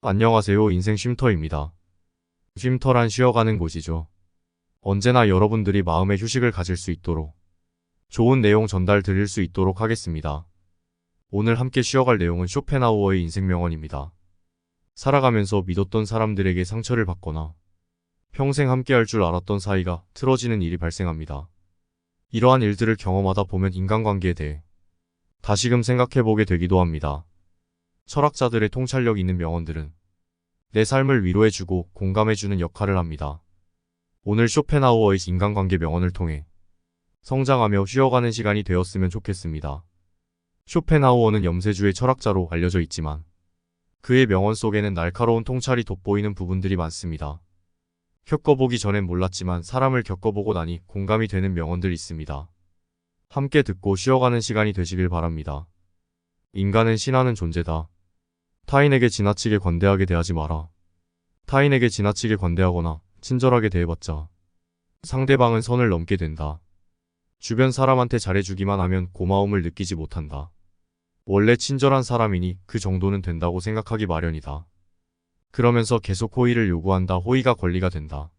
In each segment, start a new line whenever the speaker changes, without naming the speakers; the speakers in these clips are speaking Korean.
안녕하세요. 인생 쉼터입니다. 쉼터란 쉬어가는 곳이죠. 언제나 여러분들이 마음의 휴식을 가질 수 있도록 좋은 내용 전달 드릴 수 있도록 하겠습니다. 오늘 함께 쉬어갈 내용은 쇼펜하우어의 인생 명언입니다. 살아가면서 믿었던 사람들에게 상처를 받거나 평생 함께할 줄 알았던 사이가 틀어지는 일이 발생합니다. 이러한 일들을 경험하다 보면 인간관계에 대해 다시금 생각해보게 되기도 합니다. 철학자들의 통찰력 있는 명언들은 내 삶을 위로해주고 공감해주는 역할을 합니다. 오늘 쇼펜하우어의 인간관계 명언을 통해 성장하며 쉬어가는 시간이 되었으면 좋겠습니다. 쇼펜하우어는 염세주의 철학자로 알려져 있지만 그의 명언 속에는 날카로운 통찰이 돋보이는 부분들이 많습니다. 겪어보기 전엔 몰랐지만 사람을 겪어보고 나니 공감이 되는 명언들이 있습니다. 함께 듣고 쉬어가는 시간이 되시길 바랍니다. 인간은 신하는 존재다. 타인에게 지나치게 관대하게 대하지 마라. 타인에게 지나치게 관대하거나 친절하게 대해봤자 상대방은 선을 넘게 된다. 주변 사람한테 잘해주기만 하면 고마움을 느끼지 못한다. 원래 친절한 사람이니 그 정도는 된다고 생각하기 마련이다. 그러면서 계속 호의를 요구한다. 호의가 권리가 된다.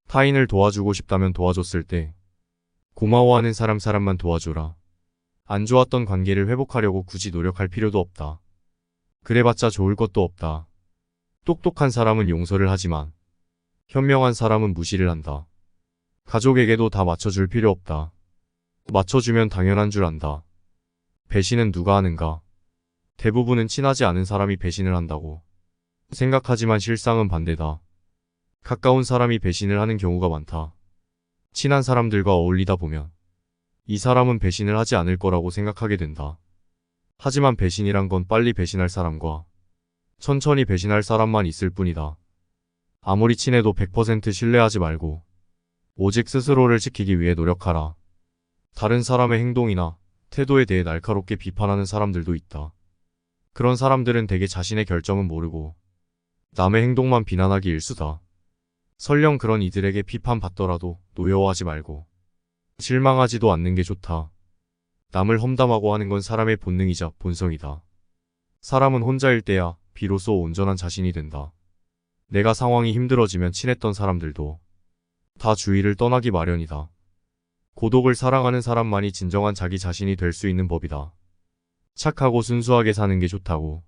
타인을 도와주고 싶다면 도와줬을 때 고마워하는 사람만 도와줘라. 안 좋았던 관계를 회복하려고 굳이 노력할 필요도 없다. 그래봤자 좋을 것도 없다. 똑똑한 사람은 용서를 하지만 현명한 사람은 무시를 한다. 가족에게도 다 맞춰줄 필요 없다. 맞춰주면 당연한 줄 안다. 배신은 누가 하는가? 대부분은 친하지 않은 사람이 배신을 한다고 생각하지만 실상은 반대다. 가까운 사람이 배신을 하는 경우가 많다. 친한 사람들과 어울리다 보면 이 사람은 배신을 하지 않을 거라고 생각하게 된다. 하지만 배신이란 건 빨리 배신할 사람과 천천히 배신할 사람만 있을 뿐이다. 아무리 친해도 100% 신뢰하지 말고 오직 스스로를 지키기 위해 노력하라. 다른 사람의 행동이나 태도에 대해 날카롭게 비판하는 사람들도 있다. 그런 사람들은 대개 자신의 결정은 모르고 남의 행동만 비난하기 일쑤다. 설령 그런 이들에게 비판받더라도 노여워하지 말고 실망하지도 않는 게 좋다. 남을 험담하고 하는 건 사람의 본능이자 본성이다. 사람은 혼자일 때야 비로소 온전한 자신이 된다. 내가 상황이 힘들어지면 친했던 사람들도 다 주위를 떠나기 마련이다. 고독을 사랑하는 사람만이 진정한 자기 자신이 될 수 있는 법이다. 착하고 순수하게 사는 게 좋다고.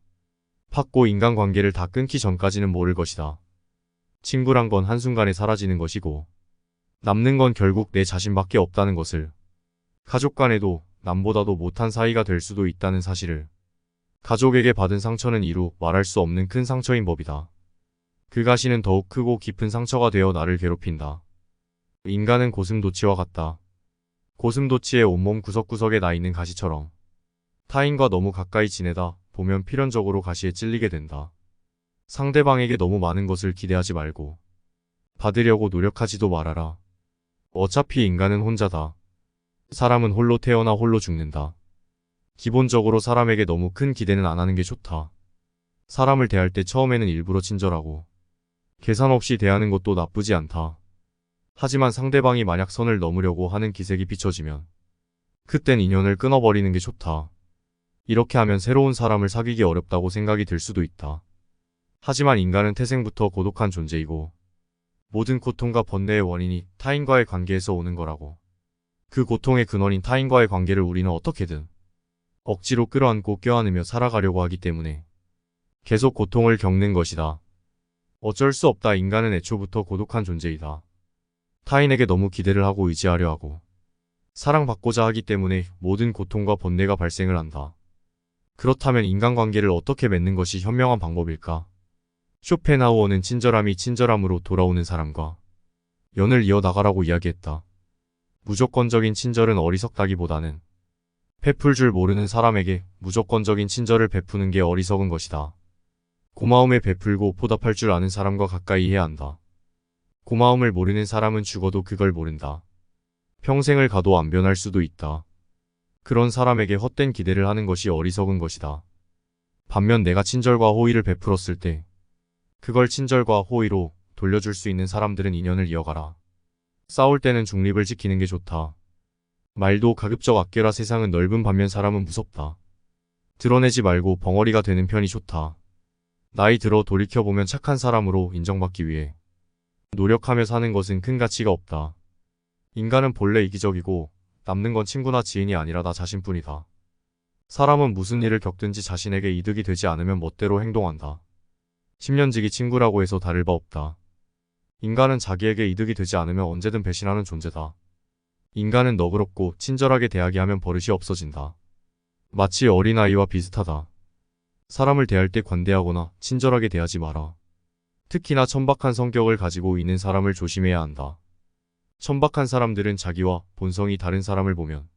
팍고 인간관계를 다 끊기 전까지는 모를 것이다. 친구란 건 한순간에 사라지는 것이고 남는 건 결국 내 자신밖에 없다는 것을, 가족 간에도 남보다도 못한 사이가 될 수도 있다는 사실을, 가족에게 받은 상처는 이루 말할 수 없는 큰 상처인 법이다. 그 가시는 더욱 크고 깊은 상처가 되어 나를 괴롭힌다. 인간은 고슴도치와 같다. 고슴도치의 온몸 구석구석에 나 있는 가시처럼 타인과 너무 가까이 지내다 보면 필연적으로 가시에 찔리게 된다. 상대방에게 너무 많은 것을 기대하지 말고 받으려고 노력하지도 말아라. 어차피 인간은 혼자다. 사람은 홀로 태어나 홀로 죽는다. 기본적으로 사람에게 너무 큰 기대는 안 하는 게 좋다. 사람을 대할 때 처음에는 일부러 친절하고 계산 없이 대하는 것도 나쁘지 않다. 하지만 상대방이 만약 선을 넘으려고 하는 기색이 비춰지면 그땐 인연을 끊어버리는 게 좋다. 이렇게 하면 새로운 사람을 사귀기 어렵다고 생각이 들 수도 있다. 하지만 인간은 태생부터 고독한 존재이고 모든 고통과 번뇌의 원인이 타인과의 관계에서 오는 거라고. 그 고통의 근원인 타인과의 관계를 우리는 어떻게든 억지로 끌어안고 껴안으며 살아가려고 하기 때문에 계속 고통을 겪는 것이다. 어쩔 수 없다. 인간은 애초부터 고독한 존재이다. 타인에게 너무 기대를 하고 의지하려 하고 사랑받고자 하기 때문에 모든 고통과 번뇌가 발생을 한다. 그렇다면 인간관계를 어떻게 맺는 것이 현명한 방법일까? 쇼펜하우어는 친절함이 친절함으로 돌아오는 사람과 연을 이어나가라고 이야기했다. 무조건적인 친절은 어리석다기보다는 베풀 줄 모르는 사람에게 무조건적인 친절을 베푸는 게 어리석은 것이다. 고마움에 베풀고 보답할 줄 아는 사람과 가까이 해야 한다. 고마움을 모르는 사람은 죽어도 그걸 모른다. 평생을 가도 안 변할 수도 있다. 그런 사람에게 헛된 기대를 하는 것이 어리석은 것이다. 반면 내가 친절과 호의를 베풀었을 때 그걸 친절과 호의로 돌려줄 수 있는 사람들은 인연을 이어가라. 싸울 때는 중립을 지키는 게 좋다. 말도 가급적 아껴라. 세상은 넓은 반면 사람은 무섭다. 드러내지 말고 벙어리가 되는 편이 좋다. 나이 들어 돌이켜보면 착한 사람으로 인정받기 위해 노력하며 사는 것은 큰 가치가 없다. 인간은 본래 이기적이고 남는 건 친구나 지인이 아니라 나 자신뿐이다. 사람은 무슨 일을 겪든지 자신에게 이득이 되지 않으면 멋대로 행동한다. 10년지기 친구라고 해서 다를 바 없다. 인간은 자기에게 이득이 되지 않으면 언제든 배신하는 존재다. 인간은 너그럽고 친절하게 대하게 하면 버릇이 없어진다. 마치 어린아이와 비슷하다. 사람을 대할 때 관대하거나 친절하게 대하지 마라. 특히나 천박한 성격을 가지고 있는 사람을 조심해야 한다. 천박한 사람들은 자기와 본성이 다른 사람을 보면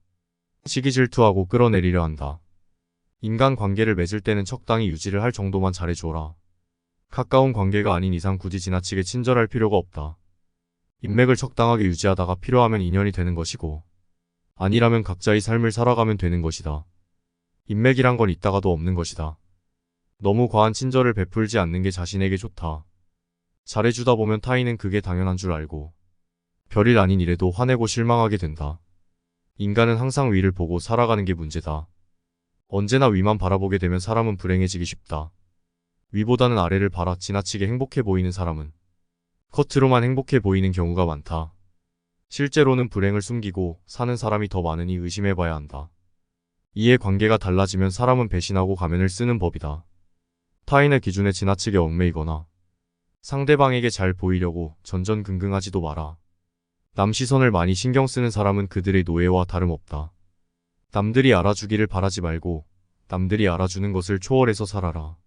시기 질투하고 끌어내리려 한다. 인간 관계를 맺을 때는 적당히 유지를 할 정도만 잘해주어라. 가까운 관계가 아닌 이상 굳이 지나치게 친절할 필요가 없다. 인맥을 적당하게 유지하다가 필요하면 인연이 되는 것이고 아니라면 각자의 삶을 살아가면 되는 것이다. 인맥이란 건 있다가도 없는 것이다. 너무 과한 친절을 베풀지 않는 게 자신에게 좋다. 잘해주다 보면 타인은 그게 당연한 줄 알고 별일 아닌 일에도 화내고 실망하게 된다. 인간은 항상 위를 보고 살아가는 게 문제다. 언제나 위만 바라보게 되면 사람은 불행해지기 쉽다. 위보다는 아래를 바라 지나치게 행복해 보이는 사람은 겉으로만 행복해 보이는 경우가 많다. 실제로는 불행을 숨기고 사는 사람이 더 많으니 의심해봐야 한다. 이해 관계가 달라지면 사람은 배신하고 가면을 쓰는 법이다. 타인의 기준에 지나치게 얽매이거나 상대방에게 잘 보이려고 전전긍긍하지도 마라. 남 시선을 많이 신경 쓰는 사람은 그들의 노예와 다름없다. 남들이 알아주기를 바라지 말고 남들이 알아주는 것을 초월해서 살아라.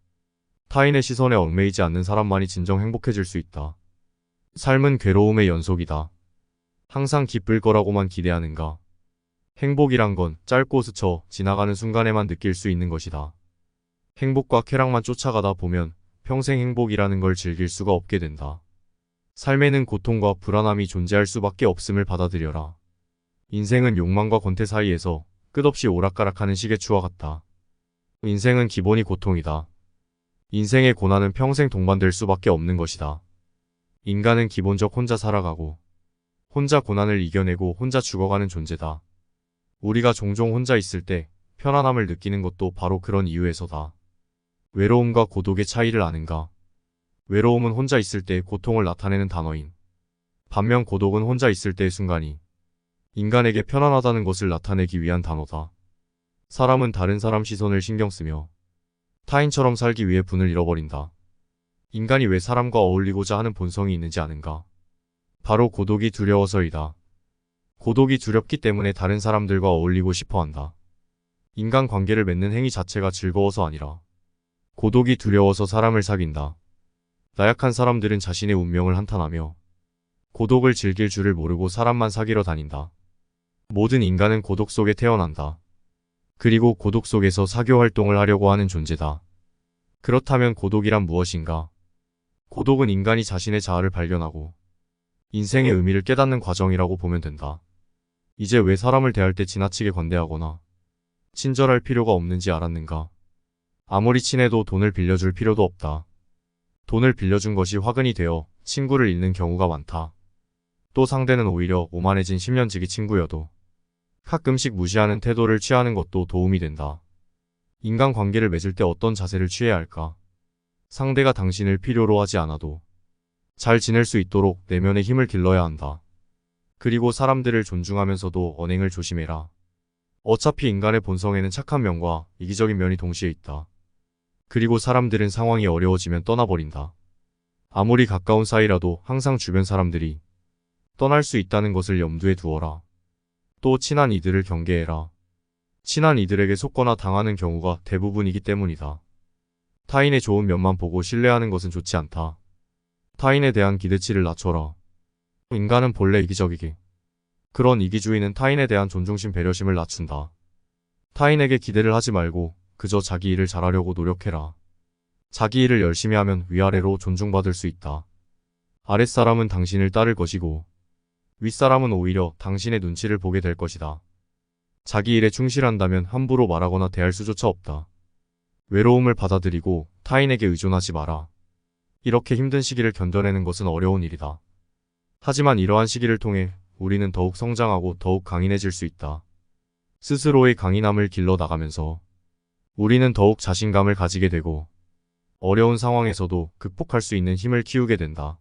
타인의 시선에 얽매이지 않는 사람만이 진정 행복해질 수 있다. 삶은 괴로움의 연속이다. 항상 기쁠 거라고만 기대하는가? 행복이란 건 짧고 스쳐 지나가는 순간에만 느낄 수 있는 것이다. 행복과 쾌락만 쫓아가다 보면 평생 행복이라는 걸 즐길 수가 없게 된다. 삶에는 고통과 불안함이 존재할 수밖에 없음을 받아들여라. 인생은 욕망과 권태 사이에서 끝없이 오락가락하는 시계추와 같다. 인생은 기본이 고통이다. 인생의 고난은 평생 동반될 수밖에 없는 것이다. 인간은 기본적 혼자 살아가고 혼자 고난을 이겨내고 혼자 죽어가는 존재다. 우리가 종종 혼자 있을 때 편안함을 느끼는 것도 바로 그런 이유에서다. 외로움과 고독의 차이를 아는가? 외로움은 혼자 있을 때 고통을 나타내는 단어인 반면 고독은 혼자 있을 때의 순간이 인간에게 편안하다는 것을 나타내기 위한 단어다. 사람은 다른 사람 시선을 신경 쓰며 타인처럼 살기 위해 분을 잃어버린다. 인간이 왜 사람과 어울리고자 하는 본성이 있는지 아는가? 바로 고독이 두려워서이다. 고독이 두렵기 때문에 다른 사람들과 어울리고 싶어한다. 인간 관계를 맺는 행위 자체가 즐거워서 아니라 고독이 두려워서 사람을 사귄다. 나약한 사람들은 자신의 운명을 한탄하며 고독을 즐길 줄을 모르고 사람만 사귀러 다닌다. 모든 인간은 고독 속에 태어난다. 그리고 고독 속에서 사교 활동을 하려고 하는 존재다. 그렇다면 고독이란 무엇인가? 고독은 인간이 자신의 자아를 발견하고 인생의 의미를 깨닫는 과정이라고 보면 된다. 이제 왜 사람을 대할 때 지나치게 관대하거나 친절할 필요가 없는지 알았는가? 아무리 친해도 돈을 빌려줄 필요도 없다. 돈을 빌려준 것이 화근이 되어 친구를 잃는 경우가 많다. 또 상대는 오히려 오만해진 10년지기 친구여도 가끔씩 무시하는 태도를 취하는 것도 도움이 된다. 인간관계를 맺을 때 어떤 자세를 취해야 할까? 상대가 당신을 필요로 하지 않아도 잘 지낼 수 있도록 내면의 힘을 길러야 한다. 그리고 사람들을 존중하면서도 언행을 조심해라. 어차피 인간의 본성에는 착한 면과 이기적인 면이 동시에 있다. 그리고 사람들은 상황이 어려워지면 떠나버린다. 아무리 가까운 사이라도 항상 주변 사람들이 떠날 수 있다는 것을 염두에 두어라. 또 친한 이들을 경계해라. 친한 이들에게 속거나 당하는 경우가 대부분이기 때문이다. 타인의 좋은 면만 보고 신뢰하는 것은 좋지 않다. 타인에 대한 기대치를 낮춰라. 인간은 본래 이기적이기. 그런 이기주의는 타인에 대한 존중심 배려심을 낮춘다. 타인에게 기대를 하지 말고 그저 자기 일을 잘하려고 노력해라. 자기 일을 열심히 하면 위아래로 존중받을 수 있다. 아랫사람은 당신을 따를 것이고 윗사람은 오히려 당신의 눈치를 보게 될 것이다. 자기 일에 충실한다면 함부로 말하거나 대할 수조차 없다. 외로움을 받아들이고 타인에게 의존하지 마라. 이렇게 힘든 시기를 견뎌내는 것은 어려운 일이다. 하지만 이러한 시기를 통해 우리는 더욱 성장하고 더욱 강인해질 수 있다. 스스로의 강인함을 길러 나가면서 우리는 더욱 자신감을 가지게 되고 어려운 상황에서도 극복할 수 있는 힘을 키우게 된다.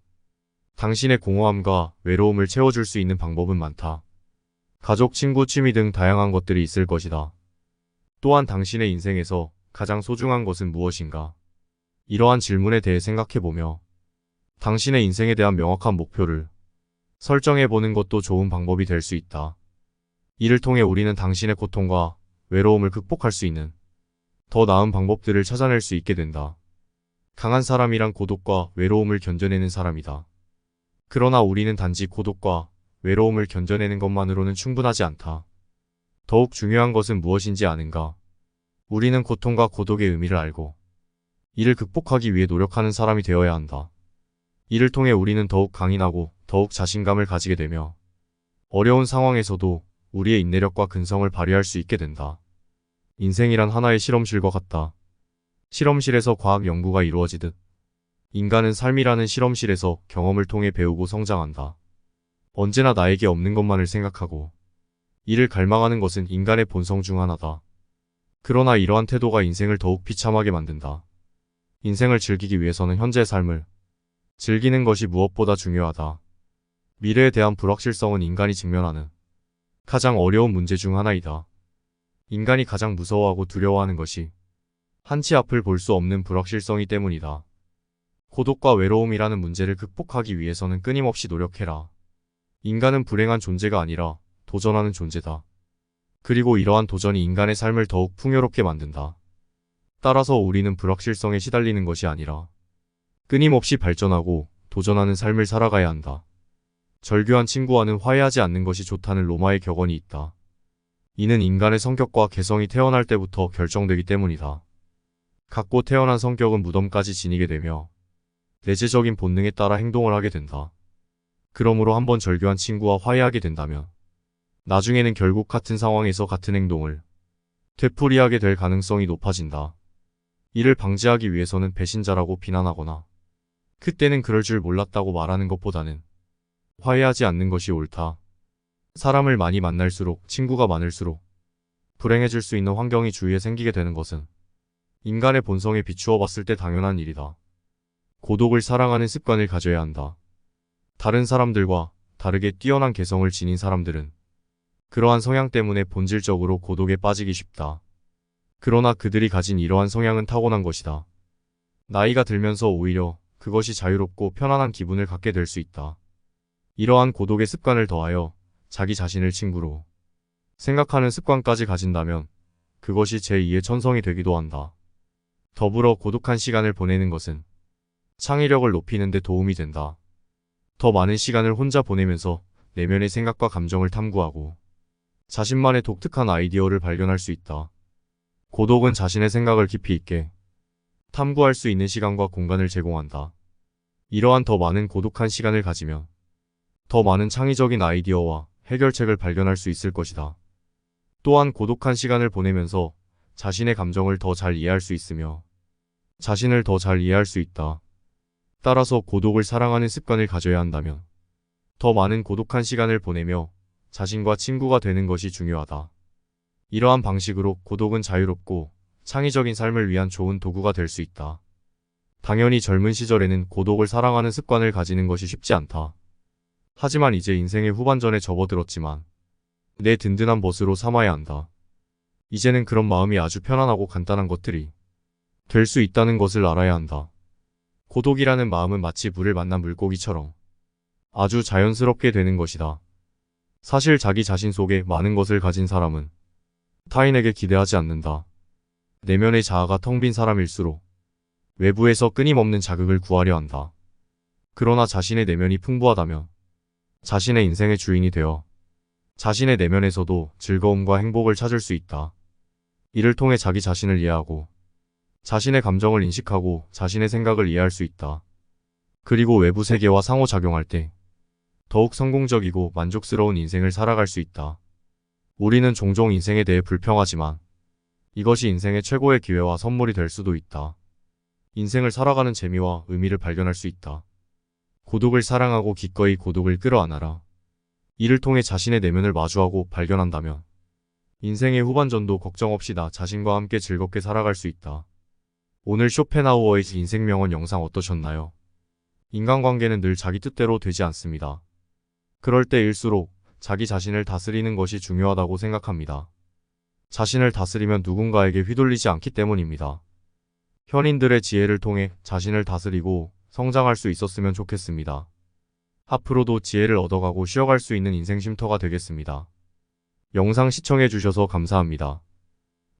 당신의 공허함과 외로움을 채워줄 수 있는 방법은 많다. 가족, 친구, 취미 등 다양한 것들이 있을 것이다. 또한 당신의 인생에서 가장 소중한 것은 무엇인가? 이러한 질문에 대해 생각해보며 당신의 인생에 대한 명확한 목표를 설정해보는 것도 좋은 방법이 될 수 있다. 이를 통해 우리는 당신의 고통과 외로움을 극복할 수 있는 더 나은 방법들을 찾아낼 수 있게 된다. 강한 사람이란 고독과 외로움을 견뎌내는 사람이다. 그러나 우리는 단지 고독과 외로움을 견뎌내는 것만으로는 충분하지 않다. 더욱 중요한 것은 무엇인지 아는가? 우리는 고통과 고독의 의미를 알고 이를 극복하기 위해 노력하는 사람이 되어야 한다. 이를 통해 우리는 더욱 강인하고 더욱 자신감을 가지게 되며 어려운 상황에서도 우리의 인내력과 근성을 발휘할 수 있게 된다. 인생이란 하나의 실험실과 같다. 실험실에서 과학 연구가 이루어지듯 인간은 삶이라는 실험실에서 경험을 통해 배우고 성장한다. 언제나 나에게 없는 것만을 생각하고 이를 갈망하는 것은 인간의 본성 중 하나다. 그러나 이러한 태도가 인생을 더욱 비참하게 만든다. 인생을 즐기기 위해서는 현재의 삶을 즐기는 것이 무엇보다 중요하다. 미래에 대한 불확실성은 인간이 직면하는 가장 어려운 문제 중 하나이다. 인간이 가장 무서워하고 두려워하는 것이 한치 앞을 볼 수 없는 불확실성이 때문이다. 고독과 외로움이라는 문제를 극복하기 위해서는 끊임없이 노력해라. 인간은 불행한 존재가 아니라 도전하는 존재다. 그리고 이러한 도전이 인간의 삶을 더욱 풍요롭게 만든다. 따라서 우리는 불확실성에 시달리는 것이 아니라 끊임없이 발전하고 도전하는 삶을 살아가야 한다. 절규한 친구와는 화해하지 않는 것이 좋다는 로마의 격언이 있다. 이는 인간의 성격과 개성이 태어날 때부터 결정되기 때문이다. 갖고 태어난 성격은 무덤까지 지니게 되며 내재적인 본능에 따라 행동을 하게 된다. 그러므로 한번 절교한 친구와 화해하게 된다면 나중에는 결국 같은 상황에서 같은 행동을 되풀이하게 될 가능성이 높아진다. 이를 방지하기 위해서는 배신자라고 비난하거나 그때는 그럴 줄 몰랐다고 말하는 것보다는 화해하지 않는 것이 옳다. 사람을 많이 만날수록, 친구가 많을수록 불행해질 수 있는 환경이 주위에 생기게 되는 것은 인간의 본성에 비추어 봤을 때 당연한 일이다. 고독을 사랑하는 습관을 가져야 한다. 다른 사람들과 다르게 뛰어난 개성을 지닌 사람들은 그러한 성향 때문에 본질적으로 고독에 빠지기 쉽다. 그러나 그들이 가진 이러한 성향은 타고난 것이다. 나이가 들면서 오히려 그것이 자유롭고 편안한 기분을 갖게 될 수 있다. 이러한 고독의 습관을 더하여 자기 자신을 친구로 생각하는 습관까지 가진다면 그것이 제2의 천성이 되기도 한다. 더불어 고독한 시간을 보내는 것은 창의력을 높이는 데 도움이 된다. 더 많은 시간을 혼자 보내면서 내면의 생각과 감정을 탐구하고 자신만의 독특한 아이디어를 발견할 수 있다. 고독은 자신의 생각을 깊이 있게 탐구할 수 있는 시간과 공간을 제공한다. 이러한 더 많은 고독한 시간을 가지면 더 많은 창의적인 아이디어와 해결책을 발견할 수 있을 것이다. 또한 고독한 시간을 보내면서 자신의 감정을 더 잘 이해할 수 있으며 자신을 더 잘 이해할 수 있다. 따라서 고독을 사랑하는 습관을 가져야 한다면 더 많은 고독한 시간을 보내며 자신과 친구가 되는 것이 중요하다. 이러한 방식으로 고독은 자유롭고 창의적인 삶을 위한 좋은 도구가 될 수 있다. 당연히 젊은 시절에는 고독을 사랑하는 습관을 가지는 것이 쉽지 않다. 하지만 이제 인생의 후반전에 접어들었지만 내 든든한 벗으로 삼아야 한다. 이제는 그런 마음이 아주 편안하고 간단한 것들이 될 수 있다는 것을 알아야 한다. 고독이라는 마음은 마치 물을 만난 물고기처럼 아주 자연스럽게 되는 것이다. 사실 자기 자신 속에 많은 것을 가진 사람은 타인에게 기대하지 않는다. 내면의 자아가 텅 빈 사람일수록 외부에서 끊임없는 자극을 구하려 한다. 그러나 자신의 내면이 풍부하다면 자신의 인생의 주인이 되어 자신의 내면에서도 즐거움과 행복을 찾을 수 있다. 이를 통해 자기 자신을 이해하고 자신의 감정을 인식하고 자신의 생각을 이해할 수 있다. 그리고 외부 세계와 상호작용할 때 더욱 성공적이고 만족스러운 인생을 살아갈 수 있다. 우리는 종종 인생에 대해 불평하지만 이것이 인생의 최고의 기회와 선물이 될 수도 있다. 인생을 살아가는 재미와 의미를 발견할 수 있다. 고독을 사랑하고 기꺼이 고독을 끌어안아라. 이를 통해 자신의 내면을 마주하고 발견한다면 인생의 후반전도 걱정 없이 나 자신과 함께 즐겁게 살아갈 수 있다. 오늘 쇼펜하우어의 인생명언 영상 어떠셨나요? 인간관계는 늘 자기 뜻대로 되지 않습니다. 그럴 때일수록 자기 자신을 다스리는 것이 중요하다고 생각합니다. 자신을 다스리면 누군가에게 휘둘리지 않기 때문입니다. 현인들의 지혜를 통해 자신을 다스리고 성장할 수 있었으면 좋겠습니다. 앞으로도 지혜를 얻어가고 쉬어갈 수 있는 인생 쉼터가 되겠습니다. 영상 시청해주셔서 감사합니다.